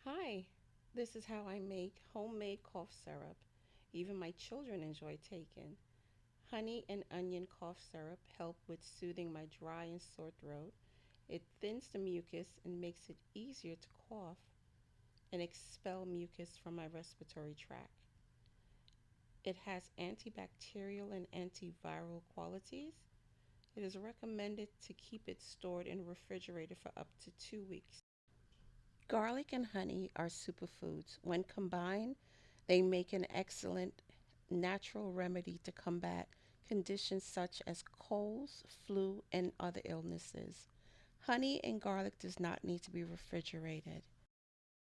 Hi, this is how I make homemade cough syrup. Even my children enjoy taking. Honey and onion cough syrup help with soothing my dry and sore throat. It thins the mucus and makes it easier to cough and expel mucus from my respiratory tract. It has antibacterial and antiviral qualities. It is recommended to keep it stored in a refrigerator for up to 2 weeks. Garlic and honey are superfoods. When combined, they make an excellent natural remedy to combat conditions such as colds, flu, and other illnesses. Honey and garlic does not need to be refrigerated.